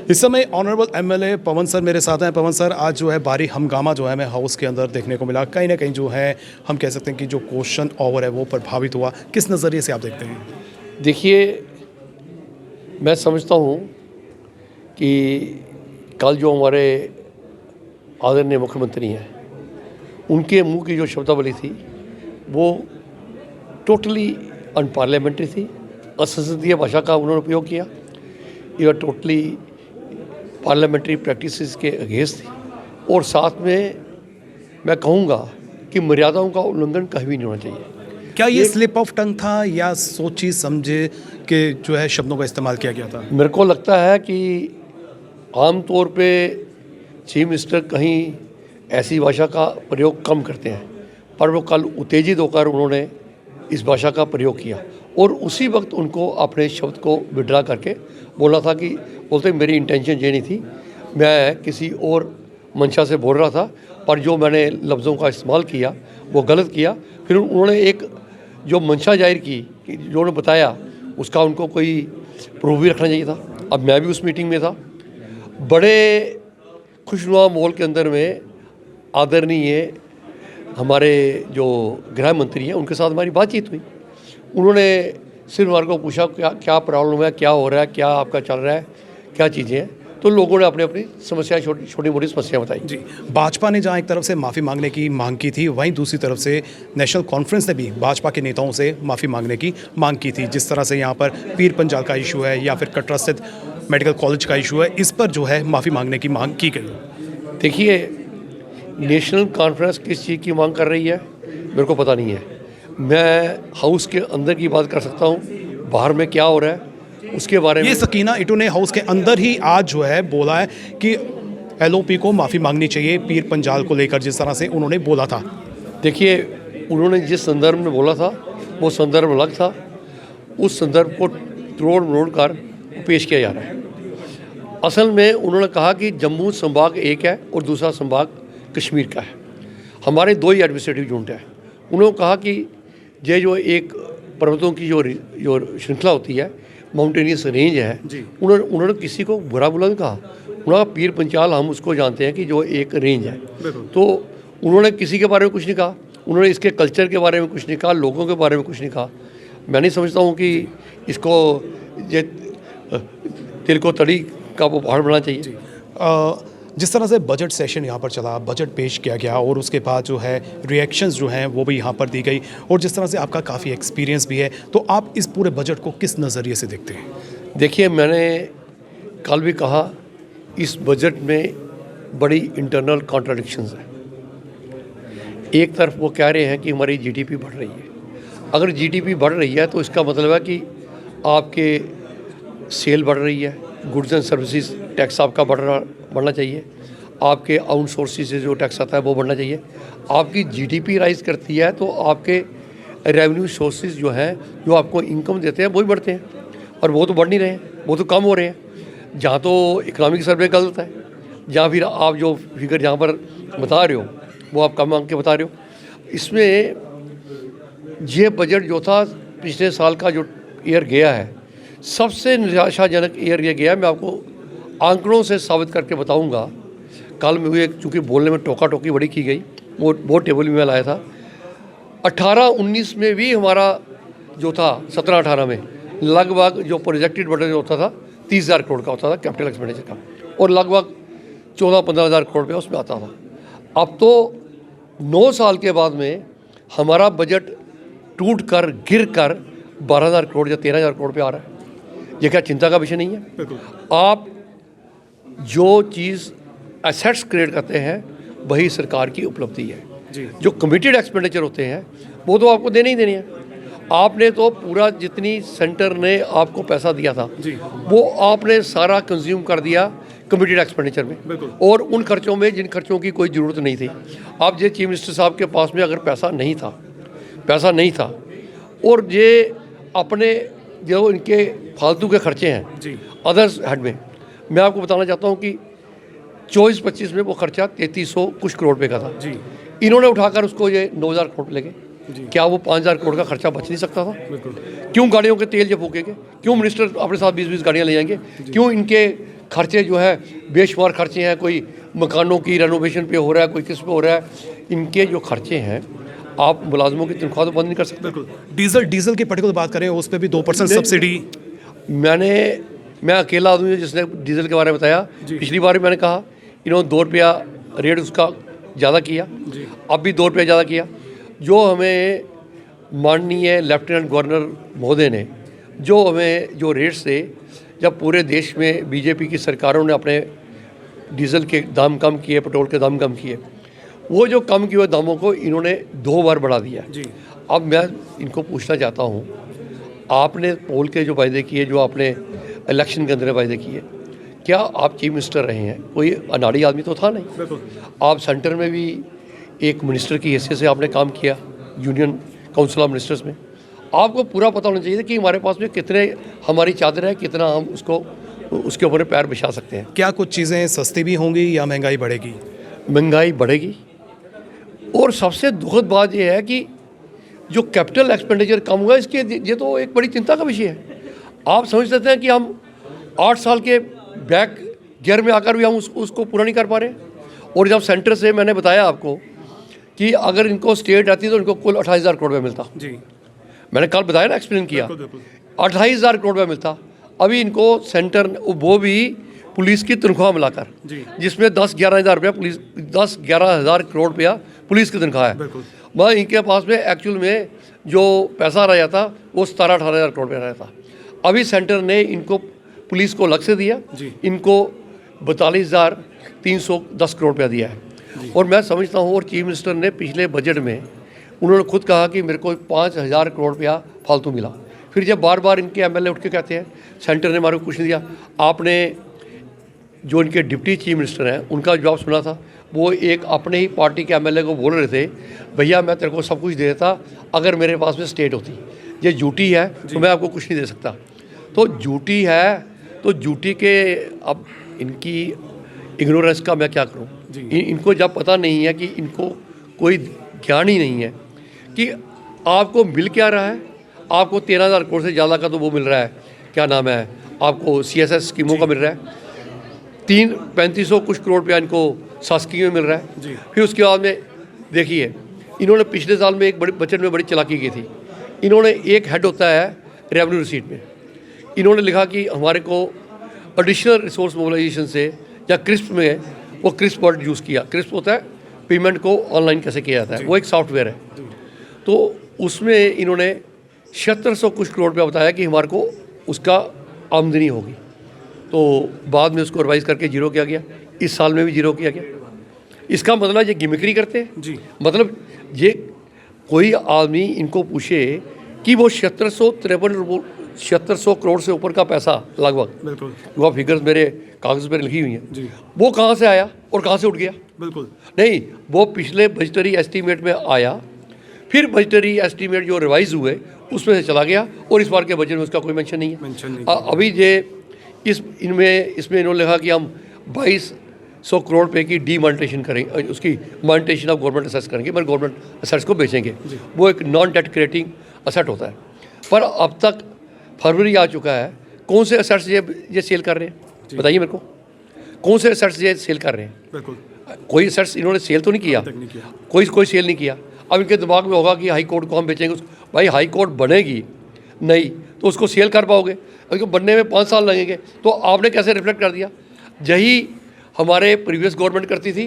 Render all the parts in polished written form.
इस समय honourable MLA पवन sir मेरे साथ हैं। पवन सर, आज जो है भारी हंगामा जो है हमें हाउस के अंदर देखने को मिला। कहीं ना कहीं जो है हम कह सकते हैं कि जो क्वेश्चन ओवर है वो प्रभावित हुआ। किस नज़रिए से आप देखते हैं? देखिए, मैं समझता हूँ कि कल जो हमारे आदरणीय मुख्यमंत्री हैं उनके मुंह की जो शब्दावली थी वो टोटली अनपार्लियामेंट्री थी। असंसदीय भाषा का उन्होंने उपयोग किया। यह टोटली पार्लियामेंट्री प्रैक्टिसेस के अगेंस्ट थी और साथ में मैं कहूँगा कि मर्यादाओं का उल्लंघन कहीं भी नहीं होना चाहिए। क्या ये स्लिप ऑफ टंग था या सोची समझे के जो है शब्दों का इस्तेमाल किया गया था? मेरे को लगता है कि आम तौर पे चीफ मिनिस्टर कहीं ऐसी भाषा का प्रयोग कम करते हैं, पर वो कल उत्तेजित होकर उन्होंने इस भाषा का प्रयोग किया और उसी वक्त उनको अपने शब्द को विड्रा करके बोला था कि बोलते मेरी इंटेंशन ये नहीं थी, मैं किसी और मंशा से बोल रहा था, पर जो मैंने लफ्ज़ों का इस्तेमाल किया वो गलत किया। फिर उन्होंने एक जो मंशा जाहिर की कि जो उन्होंने बताया उसका उनको कोई प्रूफ भी रखना चाहिए था। अब मैं भी उस मीटिंग में था। बड़े खुशनुमा माहौल के अंदर में आदरणीय हमारे जो गृह मंत्री हैं उनके साथ हमारी बातचीत हुई। उन्होंने सिर्फ हमारे को पूछा क्या प्रॉब्लम है, क्या हो रहा है, क्या आपका चल रहा है, क्या चीज़ें हैं। तो लोगों ने अपनी अपनी समस्याएं, छोटी मोटी समस्याएं बताई। जी, भाजपा ने जहां एक तरफ से माफ़ी मांगने की मांग की थी, वहीं दूसरी तरफ से नेशनल कॉन्फ्रेंस ने भी भाजपा के नेताओं से माफ़ी मांगने की मांग की थी। जिस तरह से यहाँ पर पीर पंजाल का इशू है या फिर कटरा स्थित मेडिकल कॉलेज का इशू है, इस पर जो है माफ़ी मांगने की मांग की गई। देखिए, नेशनल कॉन्फ्रेंस किस चीज़ की मांग कर रही है मेरे को पता नहीं है। मैं हाउस के अंदर की बात कर सकता हूँ, बाहर में क्या हो रहा है उसके बारे में। ये सकीना इटू ने हाउस के अंदर ही आज जो है बोला है कि एलओपी को माफ़ी मांगनी चाहिए पीर पंजाल को लेकर, जिस तरह से उन्होंने बोला था। देखिए, उन्होंने जिस संदर्भ में बोला था वो संदर्भ अलग था। उस संदर्भ को तोड़ मरोड़ कर पेश किया जा रहा है। असल में उन्होंने कहा कि जम्मू संभाग एक है और दूसरा संभाग कश्मीर का है। हमारे दो ही एडमिनिस्ट्रेटिव यूनिट है। उन्होंने कहा कि ये जो एक पर्वतों की जो श्रृंखला होती है, माउंटेनियस रेंज है, उन्होंने किसी को बुरा बुला नहीं कहा। उन्होंने कहा पीर पंचाल हम उसको जानते हैं कि जो एक रेंज है। तो उन्होंने किसी के बारे में कुछ नहीं कहा, उन्होंने इसके कल्चर के बारे में कुछ नहीं कहा, लोगों के बारे में कुछ नहीं कहा। मैं नहीं समझता हूँ कि इसको ये तिल को तड़ी का वो पहाड़ बनाना चाहिए। जिस तरह से बजट सेशन यहाँ पर चला, बजट पेश किया गया और उसके बाद जो है रिएक्शंस जो हैं वो भी यहाँ पर दी गई, और जिस तरह से आपका काफ़ी एक्सपीरियंस भी है, तो आप इस पूरे बजट को किस नज़रिए से देखते हैं? देखिए, मैंने कल भी कहा इस बजट में बड़ी इंटरनल कॉन्ट्राडिक्शंस हैं। एक तरफ वो कह रहे हैं कि हमारी जीडीपी बढ़ रही है। अगर जीडीपी बढ़ रही है तो इसका मतलब है कि आपके सेल बढ़ रही है, गुड्स एंड सर्विसेज टैक्स आपका बढ़ना चाहिए, आपके आउट सोर्सेज से जो टैक्स आता है वो बढ़ना चाहिए। आपकी जीडीपी राइज करती है तो आपके रेवेन्यू सोर्सेज जो हैं, जो आपको इनकम देते हैं, वो भी बढ़ते हैं, और वो तो बढ़ नहीं रहे हैं, वो तो कम हो रहे हैं। जहाँ तो इकोनॉमिक सर्वे गलत है, जहाँ फिर आप जो फिगर जहाँ पर बता रहे हो वो आप कम मांग के बता रहे हो। इसमें ये बजट जो था पिछले साल का जो ईयर गया है, सबसे निराशाजनक ईयर ये गया। मैं आपको आंकड़ों से साबित करके बताऊंगा। कल में हुए, चूँकि बोलने में टोका टोकी बड़ी की गई, वो टेबल में लाया था। 18-19 में भी हमारा जो था 17-18 में लगभग जो प्रोजेक्टेड बजट होता था 30,000 करोड़ का होता था कैपिटल एक्सपेंडिचर का, और लगभग 14-15,000 करोड़ रुपया उसमें आता था। अब तो 9 साल के बाद में हमारा बजट टूट कर गिर कर 12,000 करोड़ या 13,000 करोड़ पे आ रहा है। ये क्या चिंता का विषय नहीं है? आप जो चीज़ एसेट्स क्रिएट करते हैं वही सरकार की उपलब्धि है। जो कमिटेड एक्सपेंडिचर होते हैं वो तो आपको देने ही देने हैं। आपने तो पूरा जितनी सेंटर ने आपको पैसा दिया था वो आपने सारा कंज्यूम कर दिया कमिटेड एक्सपेंडिचर में, और उन खर्चों में जिन खर्चों की कोई ज़रूरत नहीं थी। अब ये चीफ मिनिस्टर साहब के पास में अगर पैसा नहीं था और ये अपने जो इनके फालतू के खर्चे हैं अदर्स हेड में, मैं आपको बताना चाहता हूँ कि 24-25 में वो खर्चा 3300 कुछ करोड़ रुपये का था। इन्होंने उठाकर उसको ये 9,000 करोड़ ले गए। क्या वो 5,000 करोड़ का खर्चा बच नहीं सकता था? क्यों गाड़ियों के तेल जब फूकेंगे? क्यों मिनिस्टर अपने साथ 20-20 गाड़ियाँ ले जाएंगे? क्यों इनके खर्चे जो है बेशुमार खर्चे हैं, कोई मकानों की रेनोवेशन पे हो रहा है, कोई किस पे हो रहा है। इनके जो खर्चे हैं, आप मुलाजमों की तनख्वाह तो बंद नहीं कर सकते। बिल्कुल। डीजल की पर्टिकुलर बात करें, उस पर भी 2% सब्सिडी। मैं अकेला आदमी हूँ जिसने डीजल के बारे में बताया। पिछली बार भी मैंने कहा, इन्होंने 2 रुपया रेट उसका ज़्यादा किया, अब भी 2 रुपया ज़्यादा किया। जो हमें माननीय लेफ्टिनेंट गवर्नर महोदय ने जो हमें जो रेट्स थे, जब पूरे देश में बीजेपी की सरकारों ने अपने डीजल के दाम कम किए, पेट्रोल के दाम कम किए, वो जो कम किए हुए दामों को इन्होंने 2 बार बढ़ा दिया। अब मैं इनको पूछना चाहता हूँ, आपने पोल के जो वायदे किए, जो आपने इलेक्शन के अंदर वायदे किए, क्या आप चीफ मिनिस्टर रहे हैं, कोई अनाड़ी आदमी तो था नहीं। आप सेंटर में भी एक मिनिस्टर की हैसियत से आपने काम किया, यूनियन काउंसिल ऑफ मिनिस्टर्स में। आपको पूरा पता होना चाहिए कि हमारे पास में कितने हमारी चादर है, कितना हम उसको उसके ऊपर पैर बिछा सकते हैं। क्या कुछ चीज़ें सस्ती भी होंगी या महंगाई बढ़ेगी? महंगाई बढ़ेगी, और सबसे दुखद बात यह है कि जो कैपिटल एक्सपेंडिचर कम हुआ, इसके ये तो एक बड़ी चिंता का विषय है। आप समझ सकते हैं कि हम 8 साल के बैक गियर में आकर भी हम उसको पूरा नहीं कर पा रहे। और जब सेंटर से मैंने बताया आपको कि अगर इनको स्टेट आती तो इनको कुल 28,000 करोड़ रुपये मिलता। मैंने कल बताया ना, एक्सप्लेन किया, 28,000 करोड़ रुपये मिलता। अभी इनको सेंटर, वो भी पुलिस की तनख्वाह मिलाकर, जिसमें 10-11 हज़ार रुपया पुलिस, 10-11 हज़ार करोड़ रुपया पुलिस की तनख्वाह है। मतलब इनके पास में एक्चुअल में जो पैसा रह जाता वो 17-18 हज़ार करोड़ रुपया रहता। अभी सेंटर ने इनको पुलिस को अलग से दिया, इनको 42,310 करोड़ रुपया दिया है। और मैं समझता हूँ, और चीफ मिनिस्टर ने पिछले बजट में उन्होंने खुद कहा कि मेरे को 5,000 करोड़ रुपया फालतू मिला। फिर जब बार बार इनके एमएलए उठ के कहते हैं सेंटर ने हमारे को कुछ नहीं दिया, आपने जो इनके डिप्टी चीफ मिनिस्टर हैं उनका जवाब सुना था। वो एक अपने ही पार्टी के एमएलए को बोल रहे थे, भैया मैं तेरे को सब कुछ दे देता अगर मेरे पास में स्टेट होती, ये झूठी है तो मैं आपको कुछ नहीं दे सकता। तो झूठी है तो झूठी के, अब इनकी इग्नोरेंस का मैं क्या करूं। इनको जब पता नहीं है कि इनको कोई ज्ञान ही नहीं है कि आपको मिल क्या रहा है। आपको 13,000 करोड़ से ज़्यादा का तो वो मिल रहा है, क्या नाम है, आपको CSS स्कीमों का मिल रहा है। 3500 कुछ करोड़ रुपया इनको शासकीय में मिल रहा है। फिर उसके बाद में देखिए, इन्होंने पिछले साल में एक बड़ी बजट में बड़ी चालाकी की थी। इन्होंने एक हेड होता है रेवेन्यू रिसीट में, इन्होंने लिखा कि हमारे को एडिशनल रिसोर्स मोबिलाइजेशन से या क्रिस्प में, वो क्रिस्प वर्ड यूज़ किया। क्रिस्प होता है पेमेंट को ऑनलाइन कैसे किया जाता है, वो एक सॉफ्टवेयर है। तो उसमें इन्होंने 7600 कुछ करोड़ रुपया बताया कि हमारे को उसका आमदनी होगी। तो बाद में उसको रिवाइज करके जीरो किया गया, इस साल में भी जीरो किया गया। इसका मतलब ये गिमिक्री करते हैं। मतलब ये कोई आदमी इनको पूछे कि वो 7600 करोड़ से ऊपर का पैसा लगभग, वो फिगर्स मेरे कागज़ पर लिखी हुई हैं, वो कहाँ से आया और कहाँ से उठ गया। बिल्कुल नहीं, वो पिछले बजटरी एस्टीमेट में आया, फिर बजटरी एस्टीमेट जो रिवाइज हुए उसमें से चला गया, और इस बार के बजट में उसका कोई मेंशन नहीं है। अभी ये इसमें इन्होंने लिखा कि हम 2200 करोड़ रुपए की डीमॉनिटाइजेशन करेंगे, उसकी मॉनिटाइजेशन ऑफ गवर्नमेंट असेट्स करेंगे, पर गवर्नमेंट असेट्स को बेचेंगे। वो एक नॉन डेट क्रिएटिंग असेट होता है। पर अब तक फरवरी आ चुका है, कौन से असेट्स ये सेल कर रहे हैं, बताइए मेरे को, कौन से असेट्स ये सेल कर रहे हैं। बिल्कुल कोई असेट्स इन्होंने सेल तो नहीं किया, कोई सेल नहीं किया। अब इनके दिमाग में होगा कि हाई कोर्ट को हम बेचेंगे। भाई हाई कोर्ट बनेगी नहीं तो उसको सेल कर पाओगे, अगर बनने में 5 साल लगेंगे। तो आपने कैसे रिफ्लेक्ट कर दिया, यही हमारे प्रीवियस गवर्नमेंट करती थी,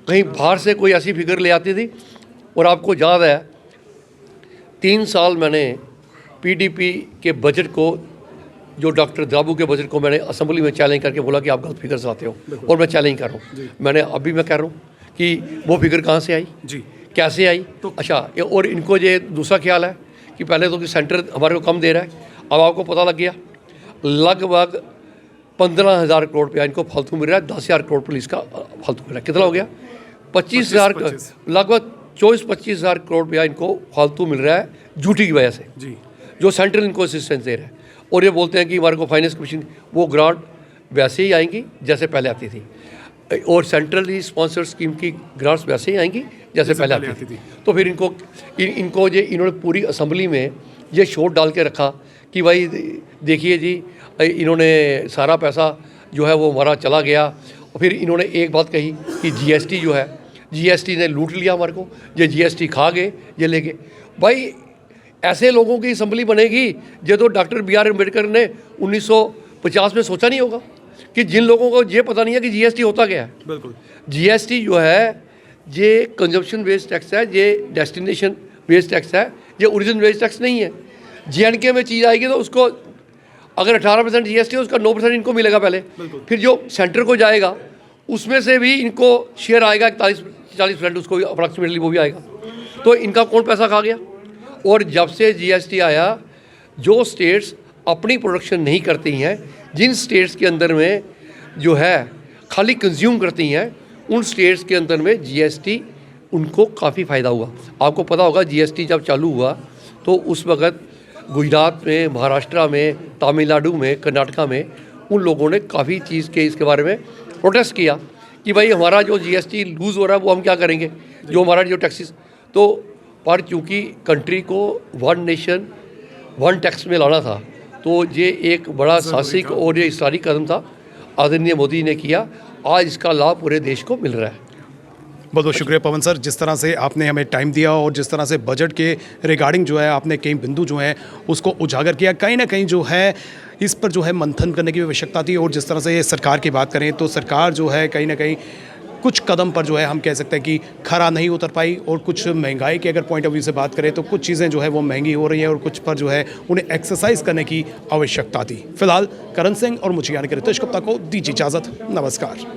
कहीं बाहर से कोई ऐसी फिगर ले आती थी। और आपको याद है 3 साल मैंने PDP के बजट को, जो डॉक्टर द्राबू के बजट को मैंने असेंबली में चैलेंज करके बोला कि आप गलत फिगर्स आते हो, और मैं चैलेंज कर रहा हूँ। मैंने अभी मैं कह रहा हूँ कि वो फिगर कहाँ से आई, कैसे आई। तो अच्छा, और इनको ये दूसरा ख्याल है कि पहले तो कि सेंटर हमारे को कम दे रहा है, अब आपको पता लग गया लगभग 15,000 करोड़ रुपया इनको फालतू मिल रहा है। 10,000 करोड़ पुलिस का फालतू मिल रहा है। कितना हो गया, 25,000, लगभग 24-25,000 करोड़ रुपया इनको फालतू मिल रहा है झूठी की वजह से, जो सेंट्रल इनको असिस्टेंस दे रहा है। और ये बोलते हैं कि हमारे को फाइनेंस कमीशन, वो ग्रांट वैसे ही आएंगी जैसे पहले आती थी, और सेंट्रली स्पॉन्सर्ड स्कीम की ग्रांट्स वैसे ही आएंगी जैसे पहले आती थी। तो फिर इनको इन्होंने पूरी असेंबली में ये शोर डाल के रखा कि भाई देखिए जी, इन्होंने सारा पैसा जो है वो हमारा चला गया। और फिर इन्होंने एक बात कही कि जीएसटी जो है, जीएसटी ने लूट लिया हमारे को, ये जीएसटी खा गए, ये ले गए। भाई ऐसे लोगों की असम्बली बनेगी ये तो डॉक्टर बी.आर. अम्बेडकर ने 1950 में सोचा नहीं होगा कि जिन लोगों को ये पता नहीं है कि जीएसटी होता क्या है। बिल्कुल। जीएसटी जो है ये कंजप्शन बेस्ड टैक्स है, ये डेस्टिनेशन बेस्ड टैक्स है, ये ओरिजिन बेस्ड टैक्स नहीं है। जे.एंड.के में चीज़ आएगी तो उसको अगर 18% जीएसटी है उसका 9% इनको मिलेगा पहले, फिर जो सेंटर को जाएगा उसमें से भी इनको शेयर आएगा 41-40%, उसको अप्रॉक्सीमेटली वो भी आएगा। तो इनका कौन पैसा खा गया। और जब से जीएसटी आया, जो स्टेट्स अपनी प्रोडक्शन नहीं करती हैं, जिन स्टेट्स के अंदर में जो है खाली कंज्यूम करती हैं, उन स्टेट्स के अंदर में जीएसटी उनको काफ़ी फ़ायदा हुआ। आपको पता होगा जीएसटी जब चालू हुआ तो उस वक़्त गुजरात में, महाराष्ट्र में, तमिलनाडु में, कर्नाटका में उन लोगों ने काफ़ी चीज़ के इसके बारे में प्रोटेस्ट किया कि भाई हमारा जो जीएसटी लूज़ हो रहा है वो हम क्या करेंगे, जो हमारा जो टैक्सेस। तो पर चूँकि कंट्री को वन नेशन वन टैक्स में लाना था, तो ये एक बड़ा साहसिक और ये हिस्टोरिक कदम था, आदरणीय मोदी ने किया। आज इसका लाभ पूरे देश को मिल रहा है। बहुत बहुत शुक्रिया पवन सर, जिस तरह से आपने हमें टाइम दिया और जिस तरह से बजट के रिगार्डिंग जो है आपने कई बिंदु जो हैं उसको उजागर किया। कहीं ना कहीं जो है इस पर जो है मंथन करने की आवश्यकता थी। और जिस तरह से सरकार की बात करें तो सरकार जो है कहीं ना कहीं कुछ कदम पर जो है हम कह सकते हैं कि खरा नहीं उतर पाई। और कुछ महंगाई के अगर पॉइंट ऑफ व्यू से बात करें तो कुछ चीज़ें जो है वो महंगी हो रही है और कुछ पर जो है उन्हें एक्सरसाइज करने की आवश्यकता थी। फिलहाल करण सिंह और मुझे यानी कि रितेश गुप्ता को दीजिए इजाज़त। नमस्कार।